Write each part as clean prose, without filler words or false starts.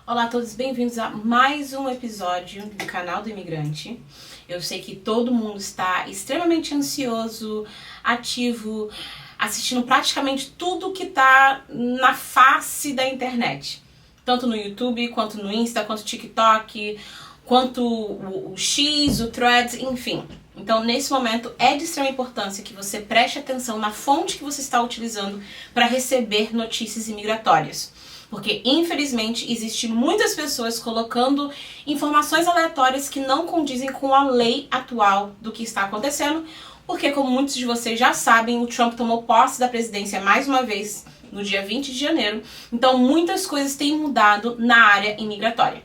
Olá a todos, bem-vindos a mais um episódio do canal do Imigrante. Eu sei que todo mundo está extremamente ansioso, ativo, assistindo praticamente tudo que está na face da internet. Tanto no YouTube, quanto no Insta, quanto no TikTok, quanto o X, o Threads, enfim. Então, nesse momento, é de extrema importância que você preste atenção na fonte que você está utilizando para receber notícias imigratórias. Porque, infelizmente, existem muitas pessoas colocando informações aleatórias que não condizem com a lei atual do que está acontecendo. Porque, como muitos de vocês já sabem, o Trump tomou posse da presidência mais uma vez no dia 20 de janeiro. Então, muitas coisas têm mudado na área imigratória.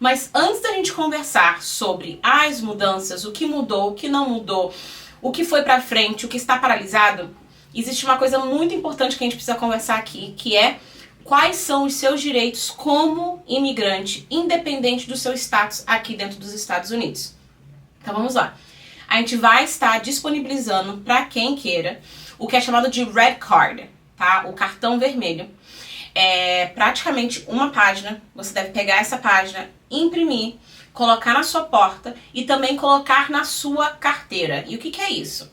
Mas antes da gente conversar sobre as mudanças, o que mudou, o que não mudou, o que foi pra frente, o que está paralisado, existe uma coisa muito importante que a gente precisa conversar aqui, que é quais são os seus direitos como imigrante, independente do seu status aqui dentro dos Estados Unidos. Então vamos lá. A gente vai estar disponibilizando para quem queira o que é chamado de Red Card, tá? O cartão vermelho. É praticamente uma página. Você deve pegar essa página, imprimir, colocar na sua porta e também colocar na sua carteira. E o que é isso?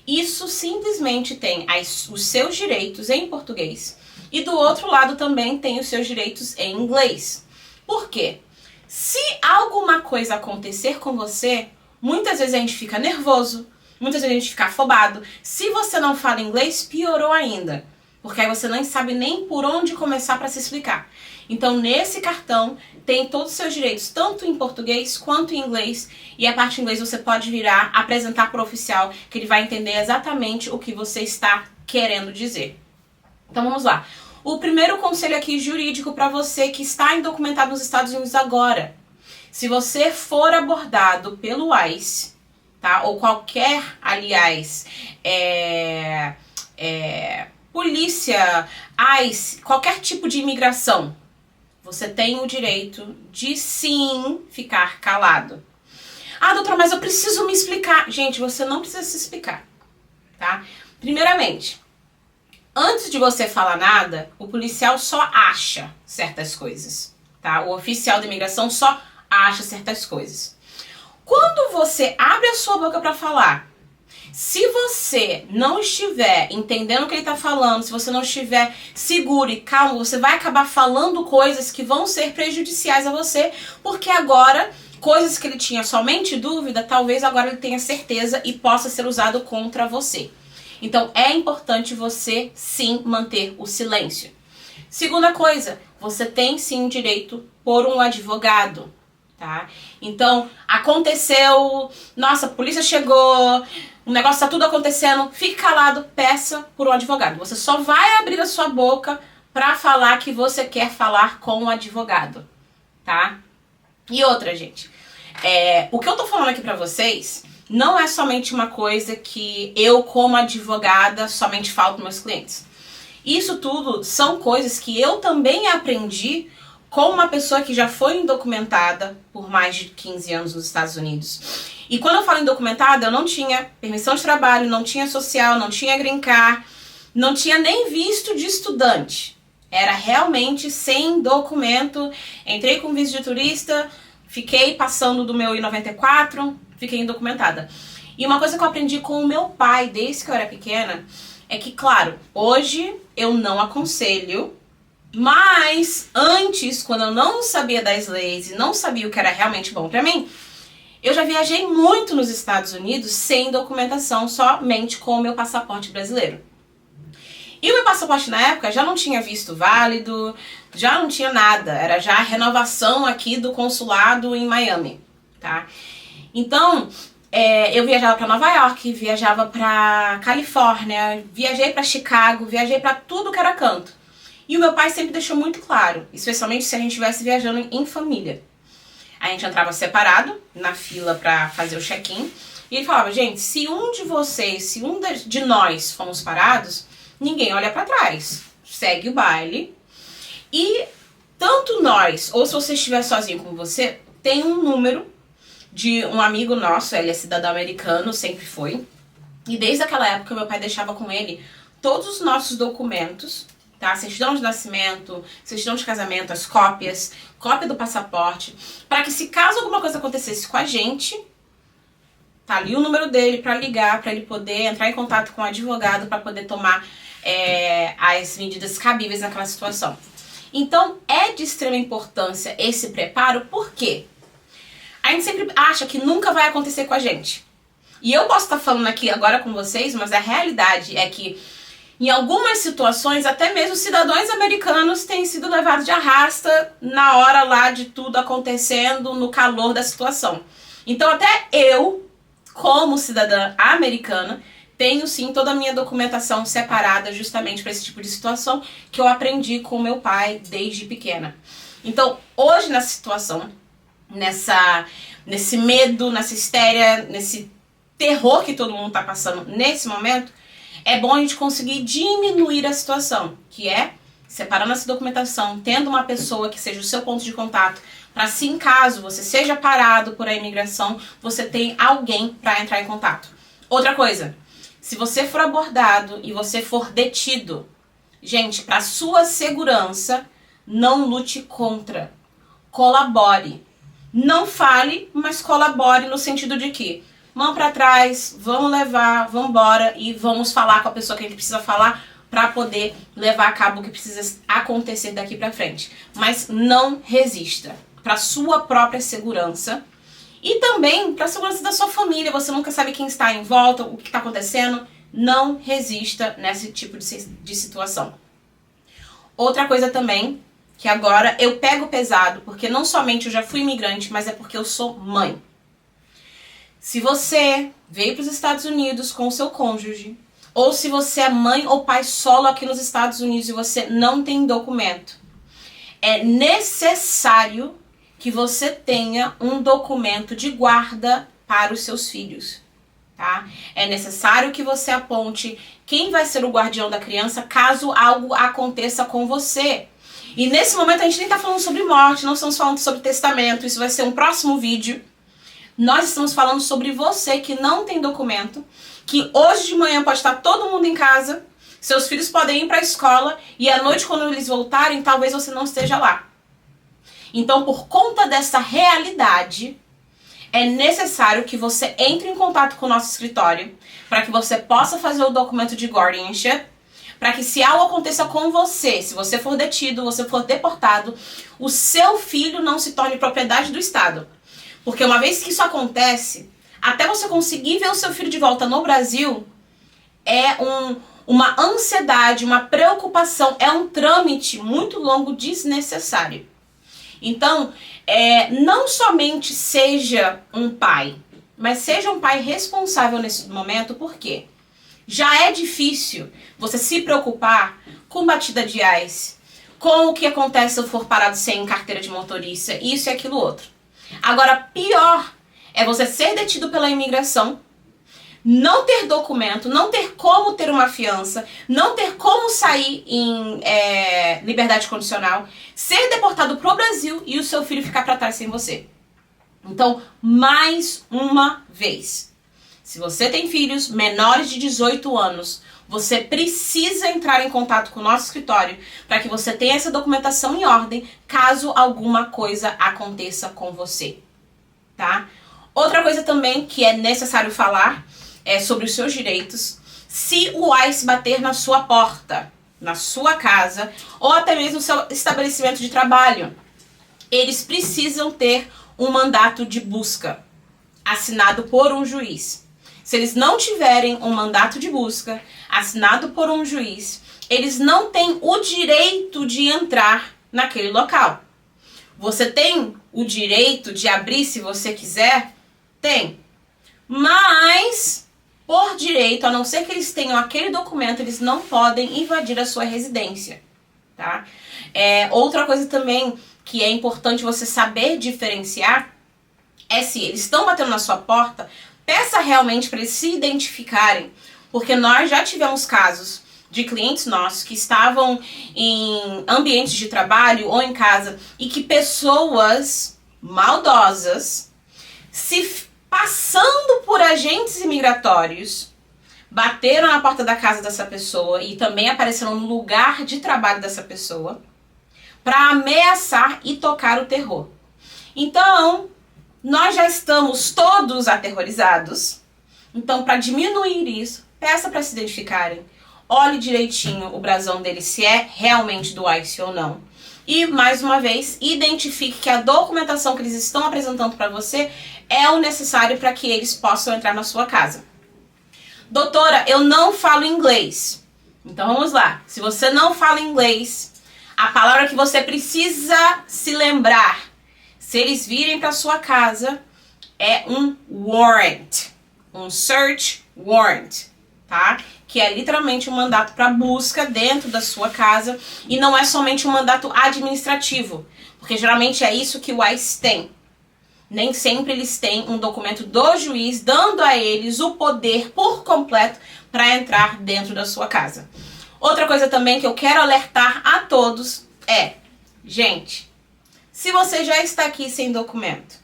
Isso simplesmente tem os seus direitos em português e do outro lado também tem os seus direitos em inglês. Por quê? Se alguma coisa acontecer com você, muitas vezes a gente fica nervoso, muitas vezes a gente fica afobado. Se você não fala inglês, piorou ainda. Porque aí você não sabe nem por onde começar para se explicar. Então, nesse cartão, tem todos os seus direitos, tanto em português quanto em inglês. E a parte em inglês você pode virar, apresentar para o oficial, que ele vai entender exatamente o que você está querendo dizer. Então, vamos lá. O primeiro conselho aqui jurídico para você que está indocumentado nos Estados Unidos agora. Se você for abordado pelo ICE, tá? Ou qualquer, aliás, polícia, ICE, qualquer tipo de imigração, você tem o direito de sim ficar calado. Ah, doutora, mas eu preciso me explicar. Gente, você não precisa se explicar, tá? Primeiramente, antes de você falar nada, o policial só acha certas coisas, tá? O oficial da imigração só acha certas coisas. Quando você abre a sua boca para falar, se você não estiver entendendo o que ele está falando, se você não estiver seguro e calmo, você vai acabar falando coisas que vão ser prejudiciais a você, porque agora, coisas que ele tinha somente dúvida, talvez agora ele tenha certeza e possa ser usado contra você. Então, é importante você, sim, manter o silêncio. Segunda coisa, você tem, sim, direito por um advogado, tá? Então, aconteceu, nossa, a polícia chegou, o negócio tá tudo acontecendo, fique calado, peça por um advogado. Você só vai abrir a sua boca pra falar que você quer falar com o advogado, tá? E outra, gente, o que eu tô falando aqui pra vocês não é somente uma coisa que eu, como advogada, somente falo para meus clientes. Isso tudo são coisas que eu também aprendi como uma pessoa que já foi indocumentada por mais de 15 anos nos Estados Unidos. E quando eu falo indocumentada, eu não tinha permissão de trabalho, não tinha social, não tinha green card, não tinha nem visto de estudante. Era realmente sem documento. Entrei com visto de turista, fiquei passando do meu I-94, fiquei indocumentada. E uma coisa que eu aprendi com o meu pai desde que eu era pequena é que, claro, hoje eu não aconselho, mas antes, quando eu não sabia das leis e não sabia o que era realmente bom pra mim, eu já viajei muito nos Estados Unidos sem documentação, somente com o meu passaporte brasileiro. E o meu passaporte na época já não tinha visto válido, já não tinha nada, era já a renovação aqui do consulado em Miami, tá? Então, eu viajava para Nova York, viajava para Califórnia, viajei para Chicago, viajei para tudo que era canto. E o meu pai sempre deixou muito claro, especialmente se a gente estivesse viajando em família. A gente entrava separado, na fila para fazer o check-in, e ele falava, gente, se um de vocês, se um de nós fomos parados, ninguém olha para trás, segue o baile. E tanto nós, ou se você estiver sozinho com você, tem um número de um amigo nosso, ele é cidadão americano, sempre foi. E desde aquela época meu pai deixava com ele todos os nossos documentos, tá? Certidão de nascimento, certidão de casamento, as cópias, cópia do passaporte, para que se caso alguma coisa acontecesse com a gente, tá ali o número dele para ligar, para ele poder entrar em contato com o advogado para poder tomar as medidas cabíveis naquela situação. Então, é de extrema importância esse preparo, por quê? A gente sempre acha que nunca vai acontecer com a gente. E eu posso estar falando aqui agora com vocês, mas a realidade é que em algumas situações, até mesmo cidadãos americanos têm sido levados de arrasta na hora lá de tudo acontecendo, no calor da situação. Então até eu, como cidadã americana, tenho sim toda a minha documentação separada justamente para esse tipo de situação que eu aprendi com meu pai desde pequena. Então hoje nessa situação, nesse medo, nessa histéria, nesse terror que todo mundo está passando nesse momento, é bom a gente conseguir diminuir a situação, que é separando essa documentação, tendo uma pessoa que seja o seu ponto de contato, para se em caso você seja parado por a imigração, você tem alguém para entrar em contato. Outra coisa, se você for abordado e você for detido, gente, para sua segurança, não lute contra, colabore. Não fale, mas colabore no sentido de que mão pra trás, vamos levar, vamos embora e vamos falar com a pessoa que a gente precisa falar para poder levar a cabo o que precisa acontecer daqui pra frente. Mas não resista, para sua própria segurança e também para a segurança da sua família. Você nunca sabe quem está em volta, o que está acontecendo. Não resista nesse tipo de situação. Outra coisa também, que agora eu pego pesado, porque não somente eu já fui imigrante, mas é porque eu sou mãe. Se você veio para os Estados Unidos com o seu cônjuge, ou se você é mãe ou pai solo aqui nos Estados Unidos e você não tem documento, é necessário que você tenha um documento de guarda para os seus filhos, tá? É necessário que você aponte quem vai ser o guardião da criança caso algo aconteça com você. E nesse momento a gente nem está falando sobre morte, não estamos falando sobre testamento, isso vai ser um próximo vídeo. Nós estamos falando sobre você que não tem documento, que hoje de manhã pode estar todo mundo em casa, seus filhos podem ir para a escola e à noite quando eles voltarem, talvez você não esteja lá. Então, por conta dessa realidade, é necessário que você entre em contato com o nosso escritório para que você possa fazer o documento de guardianship, para que se algo aconteça com você, se você for detido, você for deportado, o seu filho não se torne propriedade do Estado. Porque uma vez que isso acontece, até você conseguir ver o seu filho de volta no Brasil, é uma ansiedade, uma preocupação, é um trâmite muito longo, desnecessário. Então, não somente seja um pai, mas seja um pai responsável nesse momento, por quê? Já é difícil você se preocupar com batida de ICE, com o que acontece se eu for parado sem carteira de motorista, isso e aquilo outro. Agora, pior é você ser detido pela imigração, não ter documento, não ter como ter uma fiança, não ter como sair em liberdade condicional, ser deportado pro Brasil e o seu filho ficar para trás sem você. Então, mais uma vez, se você tem filhos menores de 18 anos, você precisa entrar em contato com o nosso escritório para que você tenha essa documentação em ordem caso alguma coisa aconteça com você, tá? Outra coisa também que é necessário falar é sobre os seus direitos. Se o ICE bater na sua porta, na sua casa ou até mesmo no seu estabelecimento de trabalho, eles precisam ter um mandato de busca assinado por um juiz. Se eles não tiverem um mandato de busca assinado por um juiz, eles não têm o direito de entrar naquele local. Você tem o direito de abrir se você quiser? Tem. Mas, por direito, a não ser que eles tenham aquele documento, eles não podem invadir a sua residência, tá? Outra coisa também que é importante você saber diferenciar é se eles estão batendo na sua porta, peça realmente para eles se identificarem, porque nós já tivemos casos de clientes nossos que estavam em ambientes de trabalho ou em casa e que pessoas maldosas, se passando por agentes imigratórios, bateram na porta da casa dessa pessoa e também apareceram no lugar de trabalho dessa pessoa para ameaçar e tocar o terror. Então, nós já estamos todos aterrorizados. Então, para diminuir isso, peça para se identificarem. Olhe direitinho o brasão dele, se é realmente do ICE ou não. E, mais uma vez, identifique que a documentação que eles estão apresentando para você é o necessário para que eles possam entrar na sua casa. Doutora, eu não falo inglês. Então, vamos lá. Se você não fala inglês, a palavra que você precisa se lembrar, se eles virem para sua casa, é um warrant. Um search warrant, tá? Que é literalmente um mandato para busca dentro da sua casa e não é somente um mandato administrativo, porque geralmente é isso que o ICE tem. Nem sempre eles têm um documento do juiz dando a eles o poder por completo para entrar dentro da sua casa. Outra coisa também que eu quero alertar a todos é, gente, se você já está aqui sem documento,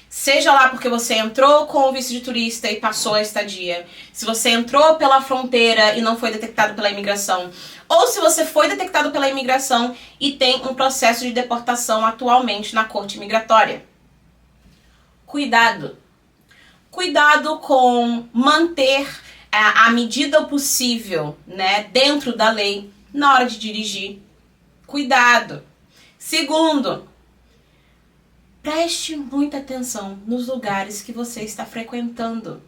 seja lá porque você entrou com o visto de turista e passou a estadia, se você entrou pela fronteira e não foi detectado pela imigração, ou se você foi detectado pela imigração e tem um processo de deportação atualmente na corte migratória. Cuidado. Cuidado com manter a medida possível, né, dentro da lei na hora de dirigir. Cuidado. Segundo, preste muita atenção nos lugares que você está frequentando.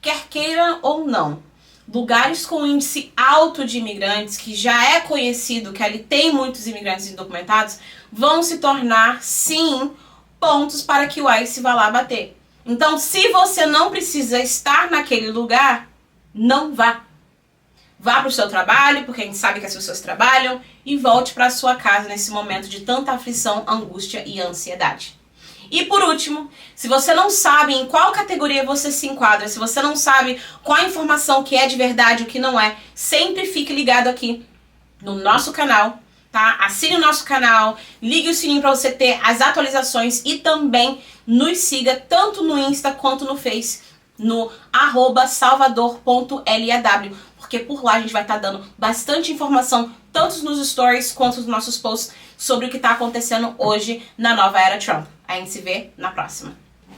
Quer queira ou não, lugares com índice alto de imigrantes, que já é conhecido que ali tem muitos imigrantes indocumentados, vão se tornar, sim, pontos para que o ICE vá lá bater. Então, se você não precisa estar naquele lugar, não vá. Vá para o seu trabalho, porque a gente sabe que as pessoas trabalham, e volte para a sua casa nesse momento de tanta aflição, angústia e ansiedade. E por último, se você não sabe em qual categoria você se enquadra, se você não sabe qual a informação que é de verdade e o que não é, sempre fique ligado aqui no nosso canal, tá? Assine o nosso canal, ligue o sininho para você ter as atualizações e também nos siga tanto no Insta quanto no Face, no @salvador.law, porque por lá a gente vai estar dando bastante informação, tanto nos stories quanto nos nossos posts, sobre o que está acontecendo hoje na nova era Trump. A gente se vê na próxima.